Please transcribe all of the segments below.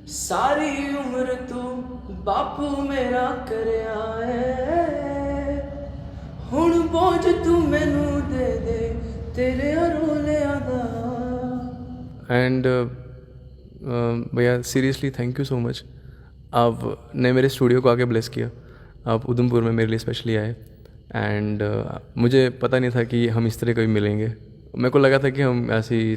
सारी उम्र तू बापू मेरा करया है, हुण बोझ तू मैनू दे दे तेरे रोलिया दा। एंड भैया seriously thank you so much, आपने मेरे स्टूडियो को आके ब्लेस किया। आप उधमपुर में मेरे लिए स्पेशली आए एंड मुझे पता नहीं था कि हम इस तरह कभी मिलेंगे। मेरे को लगा था कि हम ऐसे ही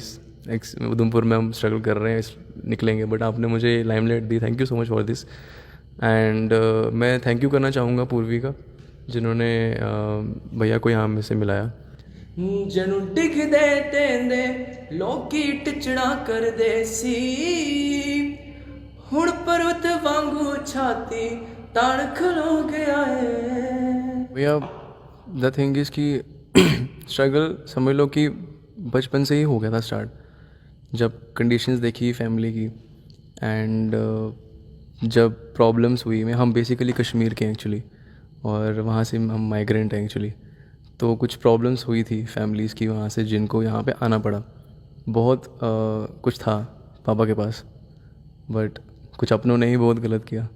उधमपुर में हम स्ट्रगल कर रहे हैं निकलेंगे, बट आपने मुझे limelight the. Thank you so much for this. And मैं थैंक यू करना चाहूँगा पूर्वी का, जिन्होंने भैया को यहाँ में से मिलाया। जनु डिगदे टेंदे लोकी टिचड़ा कर दे सी, हुण पर्वत वांगू छाती ताण खलो गया है। भैया द थिंग इज़ कि स्ट्रगल समझ लो कि बचपन से ही हो गया था स्टार्ट, जब कंडीशंस देखी फैमिली की एंड जब प्रॉब्लम्स हुई। में हम बेसिकली कश्मीर के एक्चुअली, और वहाँ से हम माइग्रेंट हैं एक्चुअली। तो कुछ प्रॉब्लम्स हुई थी फैमिलीज़ की वहाँ से, जिनको यहाँ पे आना पड़ा। बहुत कुछ था पापा के पास, बट कुछ अपनों ने ही बहुत गलत किया।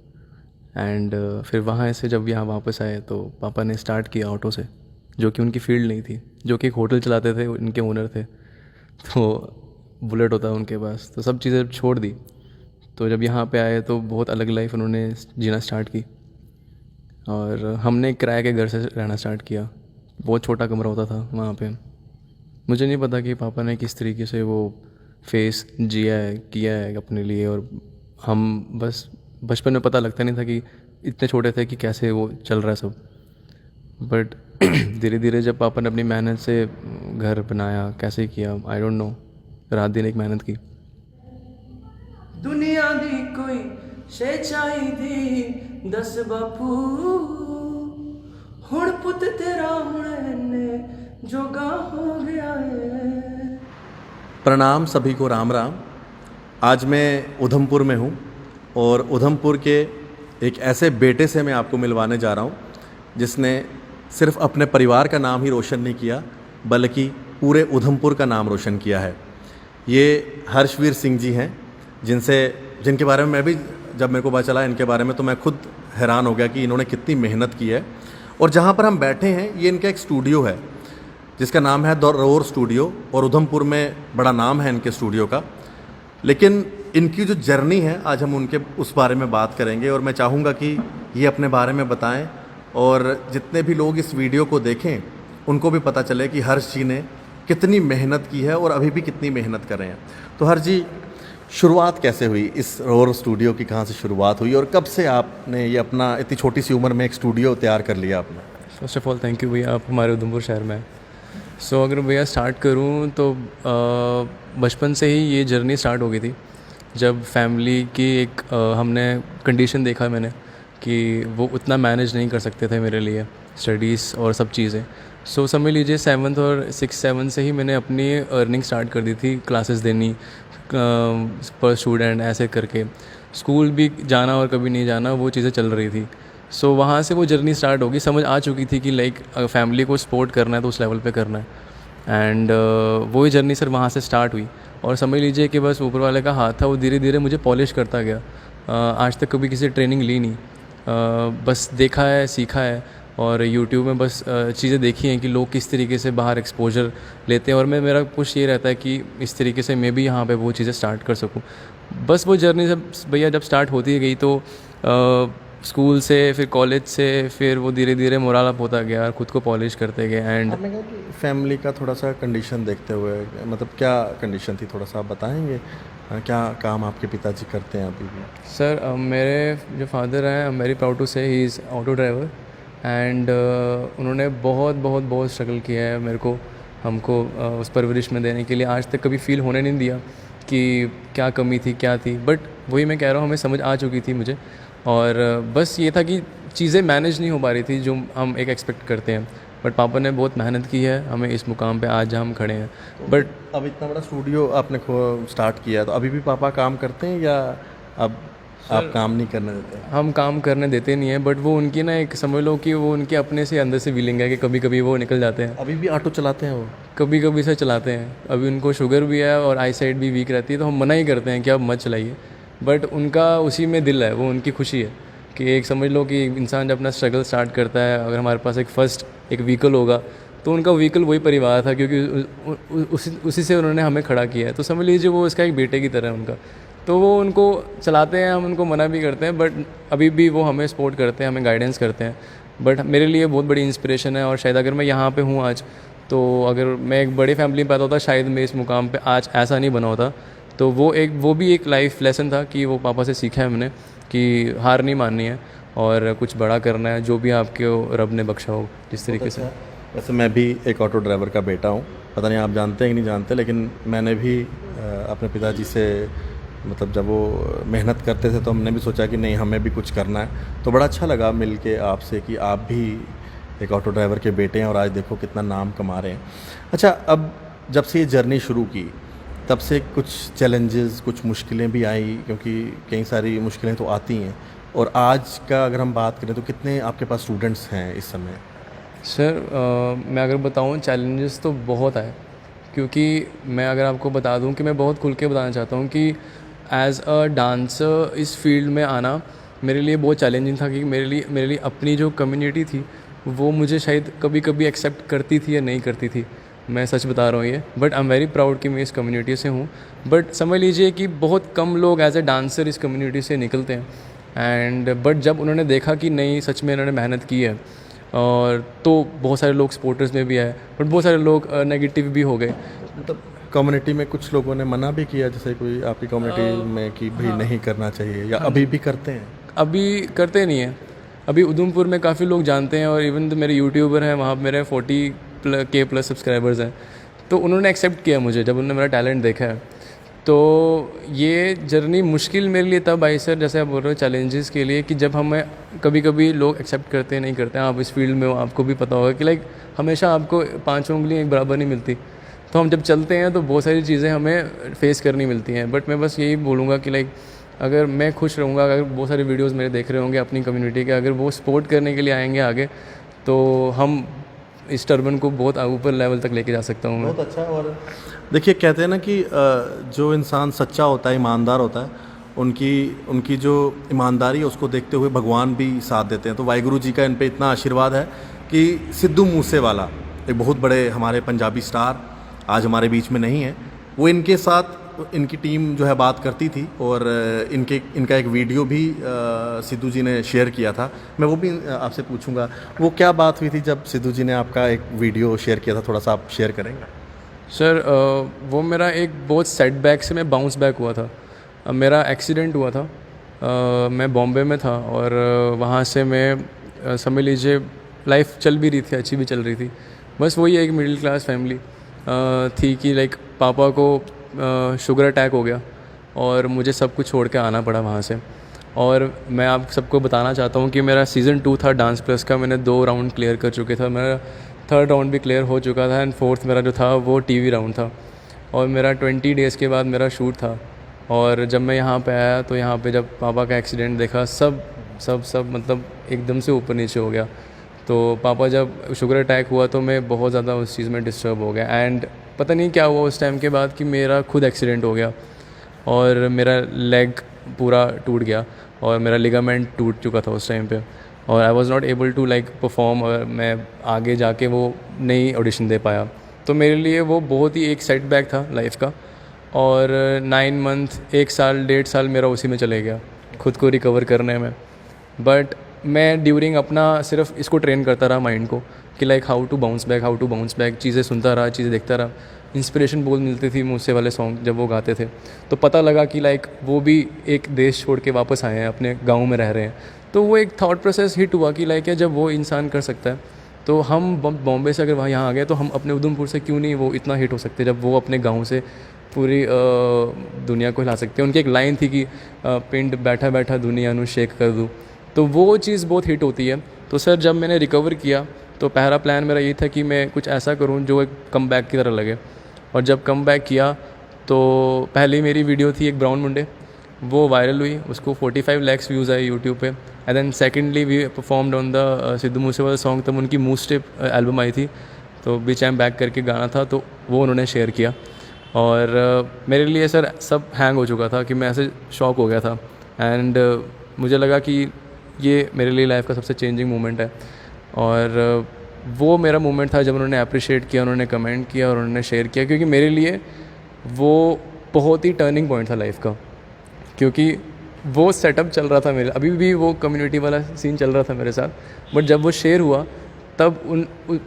एंड फिर वहाँ से जब यहाँ वापस आए तो पापा ने स्टार्ट किया ऑटो से, जो कि उनकी फील्ड नहीं थी, जो कि एक होटल चलाते थे, उनके ओनर थे। तो बुलेट होता है उनके पास, तो सब चीज़ें छोड़ दी। तो जब यहाँ पे आए तो बहुत अलग लाइफ उन्होंने जीना स्टार्ट की, और हमने किराए के घर से रहना स्टार्ट किया। बहुत छोटा कमरा होता था वहाँ पे। मुझे नहीं पता कि पापा ने किस तरीके से वो फेस जिया है, किया है अपने लिए, और हम बस बचपन में पता लगता नहीं था कि इतने छोटे थे कि कैसे वो चल रहा है सब। बट धीरे धीरे जब पापा ने अपनी मेहनत से घर बनाया, कैसे किया आई डोंट नो, रात दिन एक मेहनत की। दुनिया दी कोई शे चाहिदी दस बापू, हुण पुत तेरा हुणे जोगा हो गया है। प्रणाम सभी को, राम राम। आज मैं उधमपुर में हूँ, और उधमपुर के एक ऐसे बेटे से मैं आपको मिलवाने जा रहा हूँ जिसने सिर्फ अपने परिवार का नाम ही रोशन नहीं किया, बल्कि पूरे उधमपुर का नाम रोशन किया है। ये हर्षवीर सिंह जी हैं, जिनके बारे में मैं भी, जब मेरे को पता चला इनके बारे में, तो मैं खुद हैरान हो गया कि इन्होंने कितनी मेहनत की है। और जहाँ पर हम बैठे हैं ये इनका एक स्टूडियो है जिसका नाम है द रोर स्टूडियो, और उधमपुर में बड़ा नाम है इनके स्टूडियो का। लेकिन इनकी जो जर्नी है, आज हम उनके उस बारे में बात करेंगे, और मैं चाहूँगा कि ये अपने बारे में बताएं, और जितने भी लोग इस वीडियो को देखें उनको भी पता चले कि हर्ष जी ने कितनी मेहनत की है और अभी भी कितनी मेहनत कर रहे हैं। तो हर्ष जी, शुरुआत कैसे हुई इस रोर स्टूडियो की? कहाँ से शुरुआत हुई और कब से आपने ये अपना इतनी छोटी सी उम्र में एक स्टूडियो तैयार कर लिया आपने? First of all thank you भैया, आप हमारे उधमपुर शहर में। सो अगर भैया स्टार्ट करूँ तो बचपन से ही ये जर्नी स्टार्ट हो गई थी, जब फैमिली की एक हमने कंडीशन देखा मैंने कि वो उतना मैनेज नहीं कर सकते थे मेरे लिए स्टडीज़ और सब चीज़ें। सो समझ लीजिए 7th और 6-7 से ही मैंने अपनी अर्निंग स्टार्ट कर दी थी, क्लासेस देनी पर स्टूडेंट, ऐसे करके स्कूल भी जाना और कभी नहीं जाना, वो चीज़ें चल रही थी। सो वहाँ से वो जर्नी स्टार्ट होगी, समझ आ चुकी थी कि लाइक फैमिली को सपोर्ट करना है तो उस लेवल पे करना है। एंड वही जर्नी सर वहाँ से स्टार्ट हुई, और समझ लीजिए कि बस ऊपर वाले का हाथ था, वो धीरे धीरे मुझे पॉलिश करता गया। आज तक कभी किसी ट्रेनिंग ली नहीं, बस देखा है, सीखा है, और यूट्यूब में बस चीज़ें देखी हैं कि लोग किस तरीके से बाहर एक्सपोजर लेते हैं, और मेरा पुश ये रहता है कि इस तरीके से मैं भी यहाँ पे वो चीज़ें स्टार्ट कर सकूँ। बस वो जर्नी जब भैया जब स्टार्ट होती गई तो स्कूल से, फिर कॉलेज से, फिर वो धीरे धीरे मोरल अप होता गया, खुद को पॉलिश करते गए। एंड आपने कहा कि फैमिली का थोड़ा सा कंडीशन देखते हुए, मतलब क्या कंडीशन थी, थोड़ा सा आप बताएंगे? क्या काम आपके पिताजी करते हैं अभी भी? सर मेरे जो फादर हैं, I am very proud to say he is auto driver, and उन्होंने बहुत बहुत बहुत स्ट्रगल किया है मेरे को, हमको उस परवरिश में देने के लिए। आज तक कभी फील होने नहीं दिया कि क्या कमी थी, क्या थी, बट वही मैं कह रहा हूँ, हमें समझ आ चुकी थी मुझे, और बस ये था कि चीज़ें मैनेज नहीं हो पा रही थी जो हम एक एक्सपेक्ट करते हैं। बट पापा ने बहुत मेहनत की है हमें इस मुकाम पे आज हम खड़े हैं। बट अब इतना बड़ा स्टूडियो आपने स्टार्ट किया है, तो अभी भी पापा काम करते हैं, या अब आप काम नहीं करने देते? हम काम करने देते नहीं हैं, बट वो उनकी ना एक समझ लो कि वो उनके अपने से अंदर से फीलिंग है कि कभी कभी वो निकल जाते हैं। अभी भी ऑटो चलाते हैं वो? कभी कभी से चलाते हैं। अभी उनको शुगर भी है और आई साइट भी वीक रहती है, तो हम मना ही करते हैं कि आप मत चलाइए, बट उनका उसी में दिल है, वो उनकी खुशी है कि एक समझ लो कि इंसान जब अपना स्ट्रगल स्टार्ट करता है, अगर हमारे पास एक व्हीकल होगा तो उनका व्हीकल वही परिवार था, क्योंकि उसी से उन्होंने हमें खड़ा किया है। तो समझ लीजिए वो इसका एक बेटे की तरह है उनका, तो वो उनको चलाते हैं, हम उनको मना भी करते हैं, बट अभी भी वो हमें सपोर्ट करते हैं, हमें गाइडेंस करते हैं। बट मेरे लिए बहुत बड़ी इंस्पिरेशन है, और शायद अगर मैं यहाँ पे हूँ आज, तो अगर मैं एक बड़ी फैमिली में पैदा होता शायद मैं इस मुकाम पे आज ऐसा नहीं बना होता। तो वो भी एक लाइफ लेसन था कि वो पापा से सीखा है मैंने कि हार नहीं माननी है और कुछ बड़ा करना है, जो भी आपके रब ने बख्शा हो जिस तरीके से। वैसे मैं भी एक ऑटो ड्राइवर का बेटा हूँ, पता नहीं आप जानते हैं कि नहीं जानते, लेकिन मैंने भी अपने पिताजी से मतलब जब वो मेहनत करते थे तो हमने भी सोचा कि नहीं हमें भी कुछ करना है। तो बड़ा अच्छा लगा मिल के आपसे कि आप भी एक ऑटो ड्राइवर के बेटे हैं और आज देखो कितना नाम कमा रहे हैं। अच्छा, अब जब से ये जर्नी शुरू की तब से कुछ चैलेंजेस, कुछ मुश्किलें भी आई, क्योंकि कई सारी मुश्किलें तो आती हैं। और आज का अगर हम बात करें तो कितने आपके पास स्टूडेंट्स हैं इस समय? सर मैं अगर बताऊँ, चैलेंजेस तो बहुत आए, क्योंकि मैं अगर आपको बता दूं कि मैं बहुत खुल के बताना चाहता हूं कि एज़ अ डांसर इस फील्ड में आना मेरे लिए बहुत चैलेंजिंग था, कि मेरे लिए अपनी जो कम्युनिटी थी वो मुझे शायद कभी कभी एक्सेप्ट करती थी या नहीं करती थी। मैं सच बता रहा हूँ ये, but I am very proud कि मैं इस कम्युनिटी से हूँ। बट समझ लीजिए कि बहुत कम लोग एज ए डांसर इस कम्युनिटी से निकलते हैं, एंड बट जब उन्होंने देखा कि नहीं सच में इन्होंने मेहनत की है, और तो बहुत सारे लोग सपोर्टर्स में भी आए, बट बहुत सारे लोग नेगेटिव भी हो गए। मतलब कम्युनिटी में कुछ लोगों ने मना भी किया, जैसे कोई आपकी कम्युनिटी में कि भाई नहीं करना चाहिए, या अभी भी करते हैं? अभी करते नहीं हैं। अभी उधमपुर में काफ़ी लोग जानते हैं, और इवन तो मेरे यूट्यूबर हैं वहाँ मेरे 40K+ सब्सक्राइबर्स हैं, तो उन्होंने एक्सेप्ट किया मुझे जब उन्होंने मेरा टैलेंट देखा है। तो ये जर्नी मुश्किल मेरे लिए तब आई सर, जैसे आप बोल रहे हो चैलेंजेस के लिए, कि जब हमें कभी कभी लोग एक्सेप्ट करते हैं नहीं करते हैं। आप इस फील्ड में हो, आपको भी पता होगा कि लाइक हमेशा आपको 5 उंगलियां एक बराबर नहीं मिलती। तो हम जब चलते हैं तो बहुत सारी चीज़ें हमें फेस करनी मिलती हैं। बट मैं बस यही बोलूँगा कि लाइक अगर मैं खुश रहूँगा, अगर बहुत सारे वीडियोस मेरे देख रहे होंगे अपनी कम्युनिटी के, अगर वो सपोर्ट करने के लिए आएंगे आगे, तो हम इस टर्बन को बहुत ऊपर लेवल तक लेके जा सकता हूँ मैं। बहुत अच्छा। और देखिए, कहते हैं ना कि जो इंसान सच्चा होता है, ईमानदार होता है, उनकी जो ईमानदारी है उसको देखते हुए भगवान भी साथ देते हैं। तो वाहिगुरु जी का इन पे इतना आशीर्वाद है कि सिद्धू मूसेवाला, एक बहुत बड़े हमारे पंजाबी स्टार, आज हमारे बीच में नहीं है, वो इनके साथ इनकी टीम जो है बात करती थी, और इनका एक वीडियो भी सिद्धू जी ने शेयर किया था। मैं वो भी आपसे पूछूंगा, वो क्या बात हुई थी जब सिद्धू जी ने आपका एक वीडियो शेयर किया था, थोड़ा सा आप शेयर करेंगे? सर वो मेरा एक बहुत सेटबैक से मैं बाउंस बैक हुआ था। मेरा एक्सीडेंट हुआ था, मैं बॉम्बे में था, और वहाँ से मैं समझ लीजिए लाइफ चल भी रही थी, अच्छी भी चल रही थी। बस वही एक मिडिल क्लास फैमिली थी कि लाइक पापा को शुगर अटैक हो गया, और मुझे सब कुछ छोड़ के आना पड़ा वहाँ से। और मैं आप सबको बताना चाहता हूँ कि मेरा सीज़न 2 था डांस प्लस का, मैंने 2 राउंड क्लियर कर चुके था, मेरा 3rd राउंड भी क्लियर हो चुका था, एंड 4th मेरा जो था वो टीवी राउंड था, और मेरा 20 डेज़ के बाद मेरा शूट था। और जब मैं यहाँ पे आया तो यहाँ पे जब पापा का एक्सीडेंट देखा, सब मतलब एकदम से ऊपर नीचे हो गया। तो पापा जब शुगर अटैक हुआ तो मैं बहुत ज़्यादा उस चीज़ में डिस्टर्ब हो गया, एंड पता नहीं क्या हुआ उस टाइम के बाद कि मेरा खुद एक्सीडेंट हो गया, और मेरा लेग पूरा टूट गया, और मेरा लिगामेंट टूट चुका था उस टाइम पे, और I was not able to like perform, और मैं आगे जाके वो नई ऑडिशन दे पाया। तो मेरे लिए वो बहुत ही एक सेटबैक था लाइफ का, और 9 मंथ, 1 साल, 1.5 साल मेरा उसी में चले गया खुद को रिकवर करने में। बट मैं ड्यूरिंग अपना सिर्फ इसको ट्रेन करता रहा माइंड को कि like how to bounce back, चीज़ें सुनता रहा, चीज़ें देखता रहा। इंस्पिरेशन बहुत मिलती थी मूसे वाले सॉन्ग जब वो गाते थे, तो पता लगा कि लाइक वो भी एक देश छोड़ के वापस आए हैं, अपने गाँव में रह रहे हैं। तो वो एक थॉट प्रोसेस हिट हुआ कि लाइक जब वो इंसान कर सकता है, तो हम बॉम्बे से अगर वहाँ यहाँ आ गए तो हम अपने उधमपुर से क्यों नहीं वो इतना हिट हो सकते, जब वो अपने गाँव से पूरी दुनिया को हिला सकते हैं। उनकी एक लाइन थी कि पिंड बैठा बैठा दुनिया नू शेक कर दूँ, तो वो चीज़ बहुत हिट होती है। तो सर जब मैंने रिकवर किया तो पहला प्लान मेरा ये था कि मैं कुछ ऐसा करूँ जो एक कम बैक की तरह लगे, और जब कम बैक किया तो पहली मेरी वीडियो थी एक ब्राउन मुंडे, वो वायरल हुई, उसको 45 lakhs व्यूज़ आए यूट्यूब पे। And then secondly we performed on the Sidhu Moosewala song, तब उनकी मूव स्टेप एल्बम आई थी, तो बीच एम बैक करके गाना था, तो वो उन्होंने शेयर किया। और मेरे लिए सर सब हैंग हो चुका था कि मैं ऐसे शॉक हो गया था एंड मुझे लगा कि ये मेरे लिए लाइफ का सबसे चेंजिंग मोमेंट है। और वो मेरा मोमेंट था जब उन्होंने अप्रिशिएट किया, उन्होंने कमेंट किया और उन्होंने शेयर किया, क्योंकि मेरे लिए वो बहुत ही टर्निंग पॉइंट था लाइफ का। क्योंकि वो सेटअप चल रहा था मेरे, अभी भी वो कम्युनिटी वाला सीन चल रहा था मेरे साथ, बट जब वो शेयर हुआ तब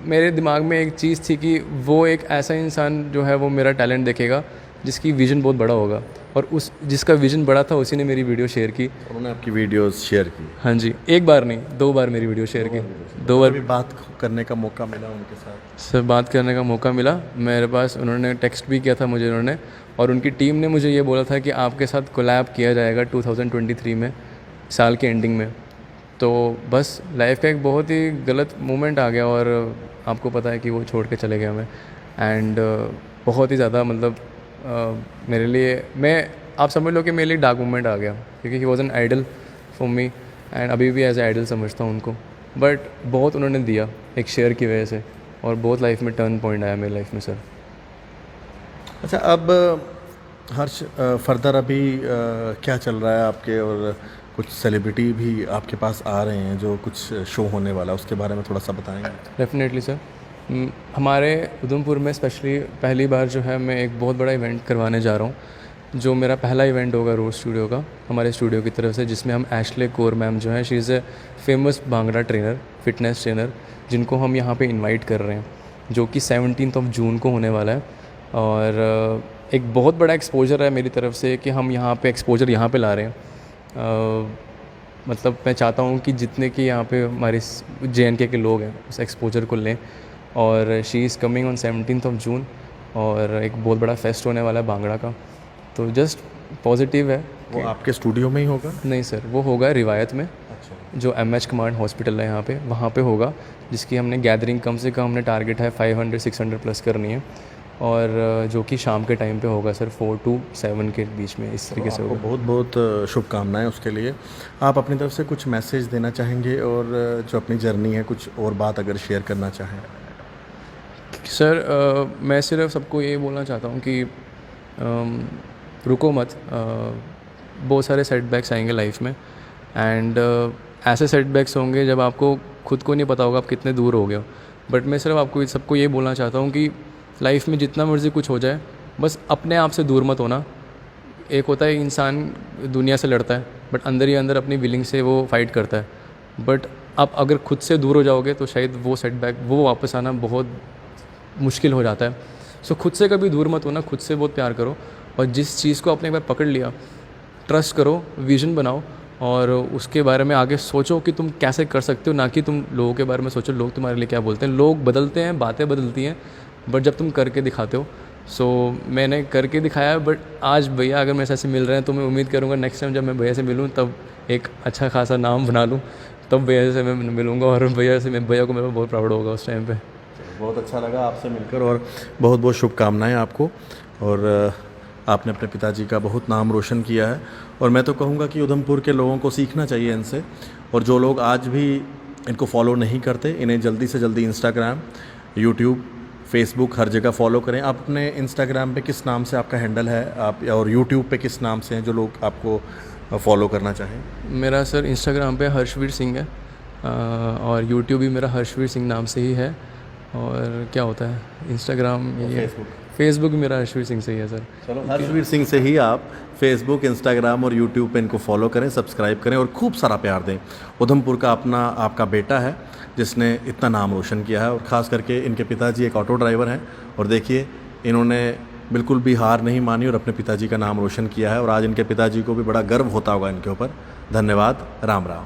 मेरे दिमाग में एक चीज़ थी कि वो एक ऐसा इंसान जो है वो मेरा टैलेंट देखेगा जिसकी विज़न बहुत बड़ा होगा, और उस जिसका विज़न बड़ा था उसी ने मेरी वीडियो शेयर की। उन्होंने आपकी वीडियोस शेयर की? हाँ जी, एक बार नहीं 2 बार मेरी वीडियो शेयर की, 2 बार। कभी बात करने का मौका मिला उनके साथ? सर बात करने का मौका मिला मेरे पास, उन्होंने टेक्स्ट भी किया था मुझे उन्होंने, और उनकी टीम ने मुझे ये बोला था कि आपके साथ कोलैब किया जाएगा 2023 में, साल के एंडिंग में। तो बस लाइफ का एक बहुत ही गलत मोमेंट आ गया, और आपको पता है कि वो छोड़ के चले गए हमें। एंड बहुत ही ज़्यादा मतलब मेरे लिए, मैं आप समझ लो कि मेरे लिए डार्क मोमेंट आ गया, क्योंकि he was an idol for me and अभी भी एज ए आइडल समझता हूँ उनको। बट बहुत उन्होंने दिया एक शेयर की वजह से, और बहुत लाइफ में टर्न पॉइंट आया मेरी लाइफ में सर। अच्छा, अब हर्ष फर्दर अभी क्या चल रहा है आपके? और कुछ सेलिब्रिटी भी आपके पास आ रहे हैं जो कुछ शो होने वाला है, उसके बारे में थोड़ा सा बताएंगे? डेफिनेटली सर, हमारे उधमपुर में स्पेशली पहली बार जो है मैं एक बहुत बड़ा इवेंट करवाने जा रहा हूँ, जो मेरा पहला इवेंट होगा रोज स्टूडियो का, हमारे स्टूडियो की तरफ से, जिसमें हम एशले कौर मैम जो है, she is a famous bhangra trainer, fitness trainer, जिनको हम यहाँ पे इनवाइट कर रहे हैं, जो कि 17 जून को होने वाला है। और एक बहुत बड़ा एक्सपोजर है मेरी तरफ से कि हम यहाँ पे एक्सपोजर यहाँ पे ला रहे हैं। मतलब मैं चाहता हूँ कि जितने कि यहाँ पे हमारे JNK के लोग हैं उस एक्सपोजर को लें। और शी इज़ कमिंग ऑन 17 जून, और एक बहुत बड़ा फेस्ट होने वाला है भांगड़ा का, तो जस्ट पॉजिटिव है। वो आपके स्टूडियो में ही होगा? नहीं सर, वो होगा रिवायत में। अच्छा। जो MH कमांड हॉस्पिटल है यहाँ पे, वहाँ पे होगा, जिसकी हमने गैदरिंग कम से कम हमने टारगेट है 500-600 प्लस करनी है, और जो कि शाम के टाइम पे होगा सर 4 to 7 के बीच में, इस तरीके से होगा। बहुत बहुत शुभकामनाएं उसके लिए। आप अपनी तरफ से कुछ मैसेज देना चाहेंगे, और जो अपनी जर्नी है कुछ और बात अगर शेयर करना चाहें? सर मैं सिर्फ सबको ये बोलना चाहता हूँ कि रुको मत। बहुत सारे सेटबैक्स आएंगे लाइफ में, एंड ऐसे सेटबैक्स होंगे जब आपको खुद को नहीं पता होगा आप कितने दूर हो गए हो। बट मैं सिर्फ आपको सबको ये बोलना चाहता हूँ कि लाइफ में जितना मर्ज़ी कुछ हो जाए, बस अपने आप से दूर मत होना। एक होता है इंसान दुनिया से लड़ता है, बट अंदर ही अंदर अपनी विलिंग से वो फाइट करता है। बट आप अगर खुद से दूर हो जाओगे तो शायद वो सेटबैक, वो वापस आना बहुत मुश्किल हो जाता है। सो खुद से कभी दूर मत होना, खुद से बहुत प्यार करो, और जिस चीज़ को आपने एक बार पकड़ लिया, ट्रस्ट करो, विज़न बनाओ, और उसके बारे में आगे सोचो कि तुम कैसे कर सकते हो, ना कि तुम लोगों के बारे में सोचो लोग तुम्हारे लिए क्या बोलते हैं। लोग बदलते हैं, बातें बदलती हैं, बट जब तुम करके दिखाते हो। सो मैंने करके दिखाया, बट आज भैया अगर मेरे से मिल रहे हैं तो मैं उम्मीद करूँगा नेक्स्ट टाइम जब मैं भैया से मिलूँ तब एक अच्छा खासा नाम बना लूँ, तब भैया से मैं मिलूँगा, और भैया को मेरे बहुत प्राउड होगा उस टाइम पे। बहुत अच्छा लगा आपसे मिलकर, और बहुत बहुत शुभकामनाएं आपको। और आपने अपने पिताजी का बहुत नाम रोशन किया है, और मैं तो कहूँगा कि उधमपुर के लोगों को सीखना चाहिए इनसे। और जो लोग आज भी इनको फॉलो नहीं करते, इन्हें जल्दी से जल्दी इंस्टाग्राम, यूट्यूब, फेसबुक हर जगह फॉलो करें। आप अपने इंस्टाग्राम पे किस नाम से आपका हैंडल है, आप, और यूट्यूब पे किस नाम से हैं जो लोग आपको फॉलो करना चाहें? मेरा सर इंस्टाग्राम पे हर्षवीर सिंह है, और यूट्यूब भी मेरा हर्षवीर सिंह नाम से ही है। और क्या होता है इंस्टाग्राम, ये फेसबुक भी मेरा हर्षवीर सिंह से ही है सर। चलो, हर्षवीर सिंह से ही आप फेसबुक, इंस्टाग्राम और यूट्यूब पे इनको फॉलो करें, सब्सक्राइब करें, और खूब सारा प्यार दें। उधमपुर का अपना आपका बेटा है जिसने इतना नाम रोशन किया है, और ख़ास करके इनके पिताजी एक ऑटो ड्राइवर हैं, और देखिए इन्होंने बिल्कुल भी हार नहीं मानी और अपने पिताजी का नाम रोशन किया है, और आज इनके पिताजी को भी बड़ा गर्व होता होगा इनके ऊपर। धन्यवाद, राम राम।